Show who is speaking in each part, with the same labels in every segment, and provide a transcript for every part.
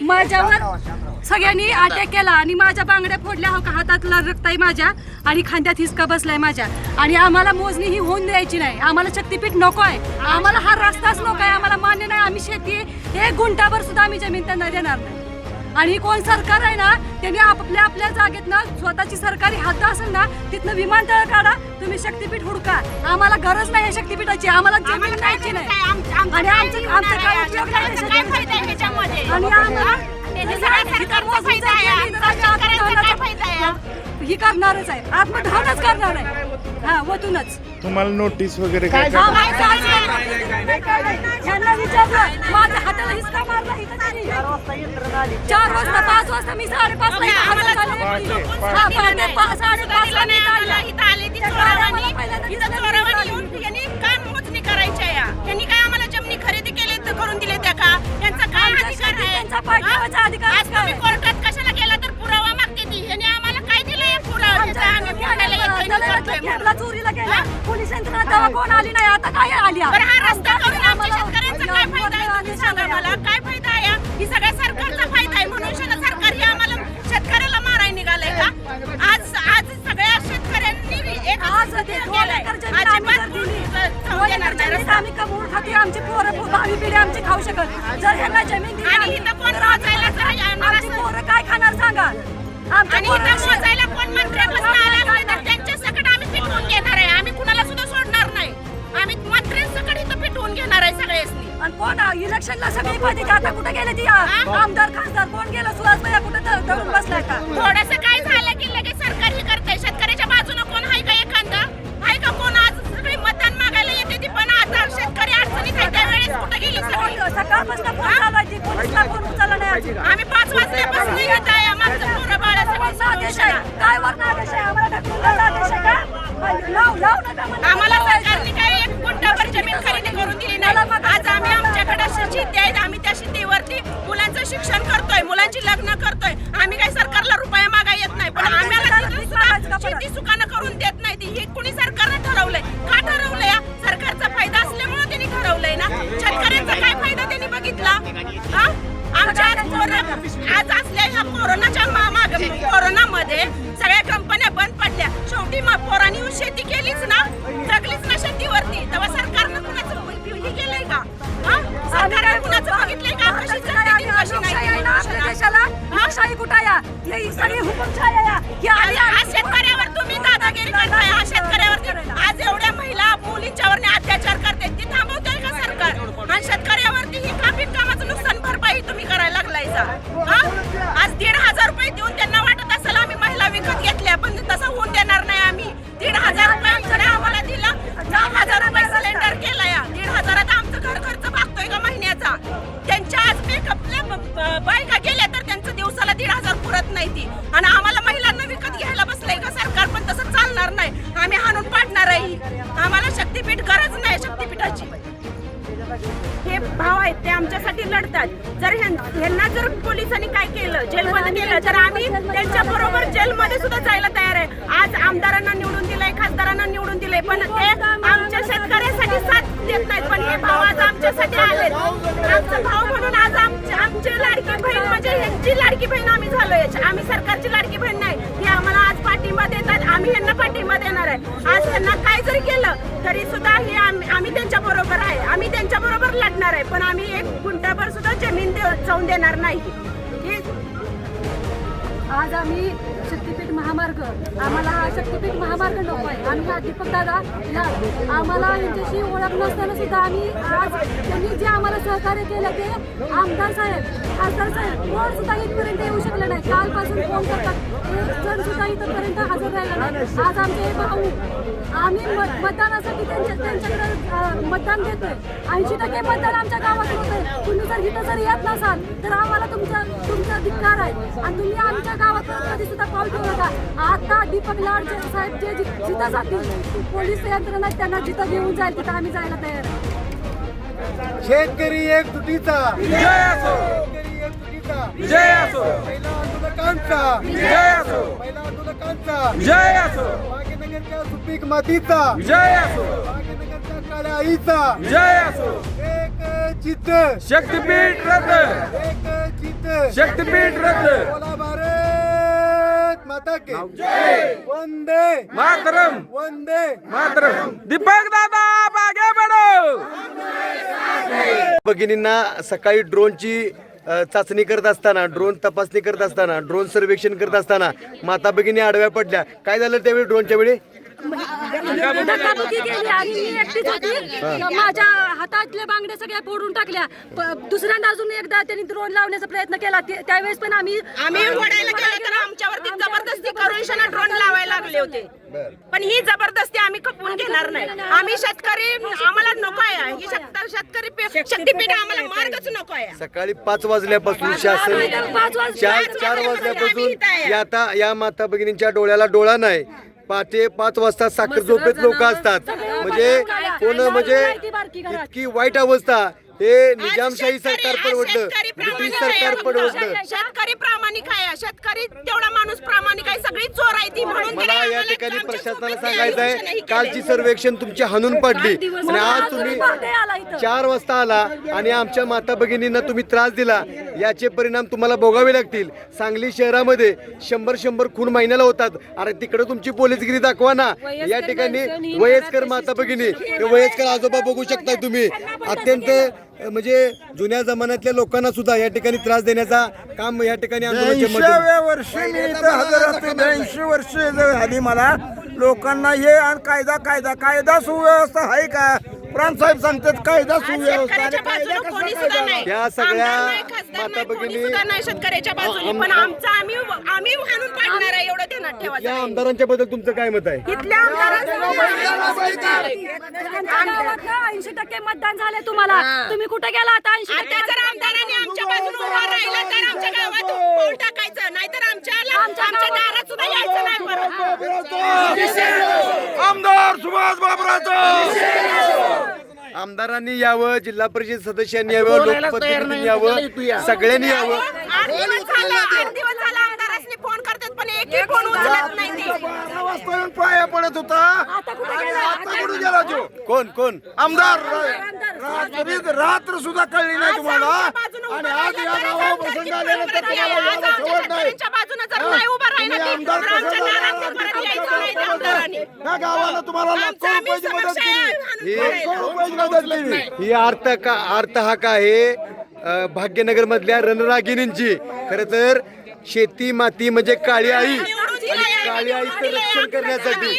Speaker 1: माझ्यावर सगळ्यांनी अटॅक केला आणि माझ्या बांगड्या फोडल्या, हो का, हातातला रक्त आहे माझ्या आणि खांद्यात हिसका बसलाय माझ्या. आणि आम्हाला मोजणी ही होऊन द्यायची नाही, आम्हाला शक्तीपीठ नको आहे, आम्हाला हा रस्ताच नको आहे, आम्हाला मान्य नाही. आम्ही शेती 1 गुंठाभर सुद्धा आम्ही जमीन त्यांना देणार नाही. आणि कोण सरकार आहे ना त्यांनी आपल्या आपल्या जागेत ना स्वतःची सरकारी हद्द असेल ना तिथनं विमानतळ काढा, तुम्ही शक्तीपीठ हुडका. आम्हाला गरज नाही आहे शक्तीपीठाची, आम्हाला जमीन द्यायची नाही. आणि आमचं काय उपयोग नाही आणि आम्हाला ही करणारच आहे, आत्मदहनच करणार आहे. हा वतूनच
Speaker 2: तुम्हाला नोटीस वगैरे काय
Speaker 1: यांना विचारलं, माझ्या हाताला हिसका मारला. 4 वाजता 5 वाजता मी 5:30 ला
Speaker 3: जमिनी खरेदी केली तर करून दिले त्या का? त्यांचा काय अधिकार आहे? कोर्टात कशाला गेला तर पुरावा मागते ती. यांनी आम्हाला काय दिलंय पुरावा?
Speaker 1: चोरीला गेला पोलीस यंत्रणा तेव्हा कोण आली नाही, आता काय आली?
Speaker 3: हा रस्ता करून आमच्या शेतकऱ्यांचा काय फायदा आहे? तुम्ही सांगा मला, काय फायदा आहे? ही सगळ्या सरकारचा फायदा आहे म्हणून सरकार हे आम्हाला शेतकऱ्याला मारायला निघालंय का? आज सगळ्या शेतकऱ्यांनी
Speaker 1: आम्ही कमवून खाते, आमची पोरं भावी पिढी आमची खाऊ शकत. जर ह्यांना जमीन दिली आमची पोरं काय खाणार सांगा?
Speaker 3: आणि मोजायला कोण मंत्र्यापासून आला नाही तर त्यांच्या सकट आम्ही पिटवून घेणार आहे. आम्ही कुणाला सुद्धा सोडणार नाही. आम्ही मंत्र्यांसकट इथं पिटवून घेणार आहे सगळ्यांनी.
Speaker 1: आणि कोण इलेक्शनला सगळी पाहिजे का? आता कुठे गेले ती आमदार खासदार कोण गेलं? सुहासबाई कुठे धरून बसलाय का?
Speaker 3: थोडंसं काय झालं की लगेच सरकार हे करतंय. शेतकऱ्याच्या बाजूने कोण आहे का? एखादा आहे का कोण? आज सगळी मतदान मागायला येते ती, पण आता शेतकरी अडचणीत आहे त्यावेळेस कुठे गेली सगळी?
Speaker 1: सकाळपासून फोन चालवायची, पोलिसला फोन उचलला नाही अजून.
Speaker 3: आम्ही 5 वाजल्यापासून येत आहे. आमचं पोरं बाळा
Speaker 1: आदेश आहे काय वरनं आदेश आहे? आम्हाला ढकलून आदेश आहे का? लाव नका मला.
Speaker 3: आम्हाला सरकारने काही 1 गुंठाभर जमीन खरेदी करून दिली नाही. आज आम्ही आमच्याकडे शेती आहे, आम्ही त्या शेतीवरती मुलांचं शिक्षण करतोय, मुलांची लग्न करतोय. आम्ही काही सरकारला रुपया मागा येत नाही, पण आम्हाला शेती सुखानं करून देत नाही. ती हे कुणी सरकारने ठरवलंय का? ठरवलंय सरकारचा फायदा असल्यामुळे त्यांनी ठरवलंय ना. शेतकऱ्यांचा काय फायदा त्यांनी बघितला? आमच्या आज असल्या ह्या कोरोनामध्ये सगळ्या कंपन्या बंद पडल्या. शेवटी पोरांनी शेती केलीच ना, जगलीच ना शेतीवरती. तेव्हा सरकारनं कुणाचं हे केलंय का? सरकारने कुणाचं बघितलंय का? कशी
Speaker 1: देशाला लोकशाही कुठे या? ही सगळी हुकुमशाही आहे.
Speaker 3: आज शेतकऱ्यावर तुम्ही दादागिरी करताय. आज शेतकऱ्यावरती आज एवढ्या महिला मुलींच्यावर अत्याचार करते, ती थांबवताय का सरकार? आणि शेतकऱ्यावरती ही कामाचं नुकसान भरपाई तुम्ही करायला लागलायचा. आज 1,500 रुपये देऊन त्यांना वाटत असेल आम्ही महिला विकत घेतल्या, पण तसं होऊन देणार नाही. आम्ही 1,500 रुपये आम्हाला दिलं, 10,000 रुपये सिलेंडर केला. या 1,500 आमचं घर खर्च भागतोय का महिन्याचा? त्यांच्या आज मेकअपल्या बायका गेल्या तर त्यांचं दिवसाला 1,500 पुरत नाही ती. आणि आम्हाला महिलांना विकत घ्यायला बसलंय का सरकार? पण तसं चालणार नाही. आम्ही हाणून पाडणार आहे. आम्हाला शक्तीपीठ गरज नाही शक्तीपीठाची. हे भाव आहेत ते आमच्यासाठी लढतात. जर ह्यांना जर पोलिसांनी काय केलं, जेलमध्ये नेलं, तर आम्ही त्यांच्या बरोबर जेलमध्ये सुद्धा जायला तयार आहे. आज आमदारांना निवडून दिलंय, खासदारांना निवडून दिलंय, पण ते आमच्या शेतकऱ्यासाठी साथ देत नाहीत. पण हे भाव आज आमच्यासाठी आले. आमचं भाव म्हणून आज आमची लाडकी बहीण म्हणजे ह्यांची लाडकी बहीण आम्ही झालोय. आम्ही सरकारची लाडकी बहीण नाही. हे आम्हाला आज पाठिंबा देतात, आम्ही ह्यांना पाठिंबा देणार आहे. आज ह्यांना काय जरी केलं तरी सुद्धा हे आम्ही त्यांच्या बरोबर आहे. आम्ही त्यांच्या बरोबर लढणार आहे, पण आम्ही 1 गुंठाभर सुद्धा जमीन जाऊन देणार नाही.
Speaker 1: आज आम्ही शक्तीपीठ महामार्ग, आम्हाला हा शक्तीपीठ महामार्ग नको आहे. आम्ही हा दीपक दादा आम्हाला यांच्याशी ओळख नसताना सुद्धा आम्ही आज त्यांनी जे आम्हाला सहकार्य केलं ते आमदार साहेब, खासदार साहेब कोण सुद्धा इथपर्यंत येऊ शकले नाही. कालपासून फोन करतात, 1 जण सुद्धा इथपर्यंत हजर राहिला नाही. आज आमचे भाऊ आम्ही मतदानासाठी त्यांच्याकडे मतदान देतोय. 80% मतदान आमच्या गावात होतंय. तुम्ही जर इथं जर येत नसाल तर आम्हाला तुमचा धिक्कार आहे. आणि तुम्ही आमच्या गावात कधी सुद्धा पाऊल ठेवू नका. आता दीपक लाड साहेब जे जिथं जातील पोलीस यंत्रणा त्यांना जिथं घेऊन जाईल तिथं आम्ही जायला तयार आहे.
Speaker 4: शेतकरी एकजुटीचा विजय असो. शेतकरी एकजुटीचा विजय असो. महिला आंदोलकांचा विजय असो. महिला आंदोलकांचा विजय असो. भाग्यनगरच्या सुपीक मातीचा विजय असो. भाग्यनगरच्या काळ्या आईचा विजय असो. एक चित्त
Speaker 5: शक्तीपीठ रद्द,
Speaker 4: एक चित्त
Speaker 5: शक्तीपीठ रद्द,
Speaker 4: बोला भारत माता के वंदे
Speaker 5: मातरम,
Speaker 4: वंदे
Speaker 5: मातरम. दीपक दादा आगे बढ़ो.
Speaker 4: भगिनींना सकाळी ड्रोनची चाचणी करत असताना, ड्रोन तपासणी करत असताना, ड्रोन सर्वेक्षण करत असताना माता भगिनी आडव्या पडल्या. काय झालं त्यावेळी ड्रोनच्या वेळी?
Speaker 1: धक्काबुक्की केली आणि मी एकटीच होती. माझ्या हातातल्या बांगड्या सगळ्या फोडून टाकल्या. दुसऱ्यांदा अजून एकदा त्यांनी ड्रोन लावण्याचा प्रयत्न केला. त्यावेळेस पण आम्ही
Speaker 3: ओढायला गेलो तर आमच्यावरती जबरदस्ती करून ड्रोन लावायला लागले होते. पण ही जबरदस्ती आम्ही खपवून घेणार नाही. आम्ही शेतकरी, आम्हाला नको आहे ही शेतकरी शक्तीपीठ, आम्हाला मार्गच नको आहे.
Speaker 4: सकाळी 5 वाजल्यापासून शासन 4 वाजल्यापासून या माता भगिनींच्या डोळ्याला डोळा नाही. पहाटे 5 वाजता साखर झोपेत लोक असतात. म्हणजे कोण म्हणजे इतकी वाईट अवस्था. हे निजामशाही सरकार परवडलं, ब्रिटिश सरकार परवडलं.
Speaker 3: शेतकरी प्रामाणिक आहे, शेतकरी तेवढा माणूस प्रामाणिक आहे. सगळी चोर आहे ती म्हणून
Speaker 4: मला या ठिकाणी प्रशासनाला सांगायचं आहे, कालची सर्वेक्षण तुमची हाणून पाडली आणि आज तुम्ही 4 वाजता आला आणि आमच्या माता भगिनींना तुम्ही त्रास दिला. याचे परिणाम तुम्हाला भोगावे लागतील. सांगली शहरामध्ये 100 खून महिन्याला होतात. अरे तिकडे तुमची पोलीसगिरी दाखवा ना. या ठिकाणी वयस्कर माता भगिनी, वयस्कर आजोबा बघू शकता तुम्ही. अत्यंत म्हणजे जुन्या जमान्यातल्या लोकांना सुद्धा या ठिकाणी त्रास देण्याचा काम या ठिकाणी
Speaker 5: 80व्या वर्षी मी इथं हजर असतो. 82 वर्ष झाली मला. लोकांना हे आणि कायदा सुव्यवस्था आहे का? प्रांतसाहेब सांगतात कायदा सुव्यवस्था आणि कायदा कसा काय?
Speaker 4: या सगळ्या माता भगिनी
Speaker 3: शेतकऱ्याच्या बाजूने, पण आमचं आम्ही हाणून पाडणार आहे एवढं ध्यानात ठेवायचं.
Speaker 4: या आमदारांच्या बद्दल तुमचं काय मत आहे?
Speaker 3: इथल्या
Speaker 1: गावात 80% मतदान झाले तुम्हाला. तुम्ही कुठे गेला आता? 80%
Speaker 3: जर आमदारांनी आमच्या बाजूने उभा राहिला तर आमच्या गावात पाऊल टाकायचं, नाहीतर आमच्या दारात सुद्धा यायचं नाही परत.
Speaker 5: आमदार सुभाष बाबराचं.
Speaker 4: आमदारांनी यावं, जिल्हा परिषद सदस्यांनी यावं, लोकप्रतिनिधींनी यावं, सगळ्यांनी यावं.
Speaker 3: 8 दिवस झाला आमदारांनी फोन करतात पण एकही फोन उचलत नाही ते.
Speaker 5: 12 वाजता येऊन पाया पडत होता. आता कुठे गेला तो?
Speaker 4: कोण
Speaker 5: आमदार रात्र सुद्धा कळली नाही तुम्हाला. आणि आज या गावावर प्रसंग आल्यानंतर तुम्हाला याला सवड नाही.
Speaker 3: शेतकऱ्यांच्या बाजूने जर नाही उभा राहिला तर
Speaker 5: आमदार
Speaker 3: आमच्या
Speaker 5: कसं
Speaker 3: दारात ते परत यायचं नाही त्या आमदारांनी.
Speaker 5: या गावाला तुम्हाला लाखो रुपयाची मदत केली. लाखो रुपयाची मदत केली.
Speaker 4: ही अर्थ हाक आहे भाग्यनगर मधल्या रणरागिणींची. खर तर शेती माती म्हणजे काळी आई आणि काळ्या आईचं रक्षण करण्यासाठी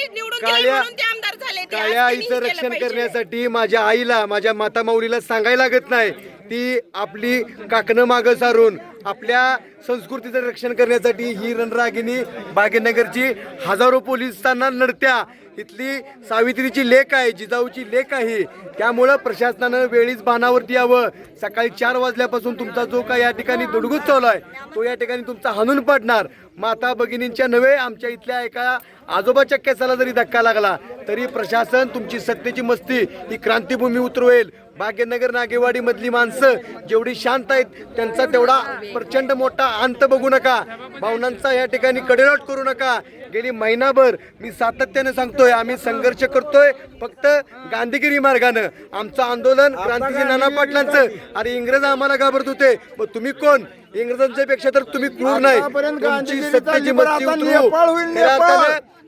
Speaker 4: काळ्या आईचं रक्षण करण्यासाठी माझ्या आईला, माझ्या माता माऊलीला सांगायला लागत नाही. ती आपली काकणं मागं सारून आपल्या संस्कृतीचं रक्षण करण्यासाठी ही रणरागिणी भाग्यनगरची हजारो पोलिसांना लढत्या. इथली सावित्रीची लेक आहे, जिजाऊची लेक आहे. त्यामुळं प्रशासनानं वेळीच बाणावरती यावं. सकाळी 4 वाजल्यापासून तुमचा जो काय या ठिकाणी दुडगूस चालू आहे तो या ठिकाणी तुमचा हाणून पाडणार. माता भगिनींच्या नव्हे, आमच्या इथल्या एका आजोबाच्या केसाला जरी धक्का लागला तरी प्रशासन तुमची सत्तेची मस्ती ही क्रांतीभूमी उतरवेल. भाग्यनगर नागेवाडी मधली माणसं जेवढी शांत आहेत त्यांचा तेवढा प्रचंड मोठा अंत बघू नका. भावनांचा या ठिकाणी कडेलोट करू नका. गेली महिनाभर मी सातत्याने सांगतोय, आम्ही संघर्ष करतोय फक्त गांधीगिरी मार्गानं. आमचं आंदोलन क्रांतिजी नाना पाटलांचं. अरे इंग्रज आम्हाला घाबरत होते, मग तुम्ही कोण? इंग्रजांच्या पेक्षा तर तुम्ही क्रूर नाही. तुमची सत्तेची मस्ती उतरू.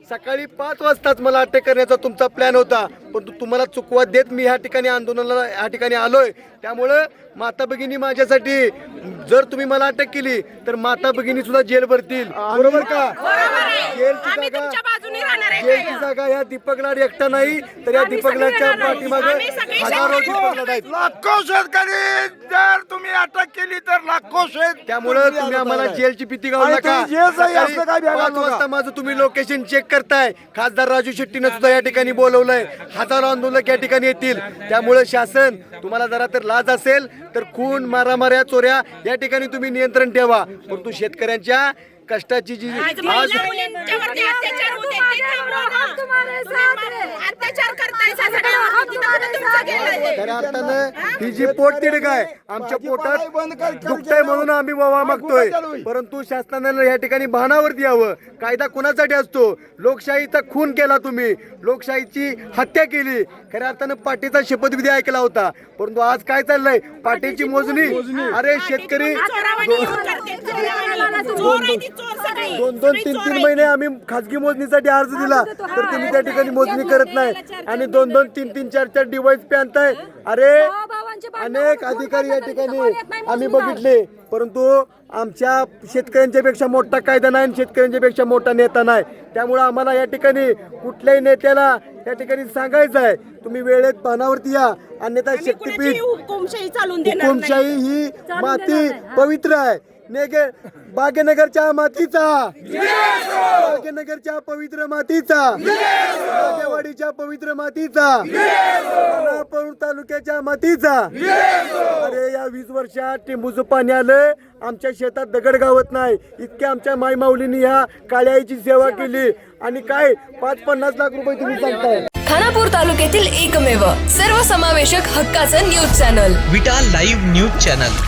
Speaker 4: सकाळी 5 वाजताच मला अटक करण्याचा तुमचा प्लॅन होता, पण तुम्हाला चुकवा देत मी ह्या ठिकाणी आंदोलनाला ह्या ठिकाणी आलोय. त्यामुळं माता भगिनी माझ्यासाठी, जर तुम्ही मला अटक केली तर माता भगिनी सुद्धा जेल भरतील. बरोबर का? जेलची जागा या दीपक लाड एकटा नाही तर या दीपक लाडच्या पाठीमागे हजारो दीपक लाड आहेत.
Speaker 5: लाखो शेतकरी जर तुम्ही अटक केली तर लाखो
Speaker 4: त्यामुळं तुम्ही आम्हाला जेलची भीती घालू नका. 5 वाजता माझं तुम्ही लोकेशन चेक करताय. खासदार राजू शेट्टीनं सुद्धा या ठिकाणी बोलवलंय. हजारो आंदोलक या ठिकाणी येतील. त्यामुळे शासन तुम्हाला जरा तर लाज असेल तर खून, मारामाऱ्या, चोऱ्या या ठिकाणी तुम्ही नियंत्रण ठेवा. परंतु शेतकऱ्यांच्या कष्टाची जी आज
Speaker 3: महिला मुलींच्यावरती अत्याचार होते ते थांबवा ना. अत्याचार करताय
Speaker 4: खऱ्या अर्थानं ही जी पोटतिडक आहे आमच्या पोटात दुखतंय म्हणून आम्ही वावा मागतोय, परंतु शासनानं या ठिकाणी भानावरती यावं. कायदा कुणासाठी असतो? लोकशाहीचा खून केला तुम्ही, लोकशाहीची हत्या केली. खऱ्या अर्थानं पाटीचा शपथविधी ऐकला होता, परंतु आज काय चाललंय? पाटीची मोजणी. अरे शेतकरी दोन 3 महिने आम्ही खाजगी मोजणीसाठी अर्ज दिला तर तुम्ही त्या ठिकाणी मोजणी करत नाही आणि 2 3 4 डिवाइस पे आणताय. अरे अनेक अधिकारी या ठिकाणी आम्ही बघितले, परंतु आमच्या शेतकऱ्यांच्या पेक्षा मोठा कायदा नाही, शेतकऱ्यांच्या पेक्षा मोठा नेता नाही. त्यामुळे आम्हाला या ठिकाणी कुठल्याही नेत्याला या ठिकाणी सांगायचं आहे, तुम्ही वेळेत पानावरती या, अन्यथा शक्तीपीठ हुकुमशाही ही माती पवित्र आहे. भाग्यनगरच्या मातीचा, भाग्यनगरच्या पवित्र मातीचा, राजेवाडीच्या पवित्र मातीचा, सोलापूर तालुक्याच्या मातीचा. अरे या 20 वर्षात टेंबूचं पाणी आलं, आमच्या शेतात दगड गावत नाही. इतक्या आमच्या माईमाऊलींनी ह्या काळ्याईची सेवा केली आणि काय 5-50 लाख रुपये तुम्ही सांगताय.
Speaker 6: खानापूर तालुक्यातील एकमेव सर्वसमावेशक हक्काचं न्यूज चॅनल
Speaker 7: विटा लाईव्ह न्यूज चॅनल.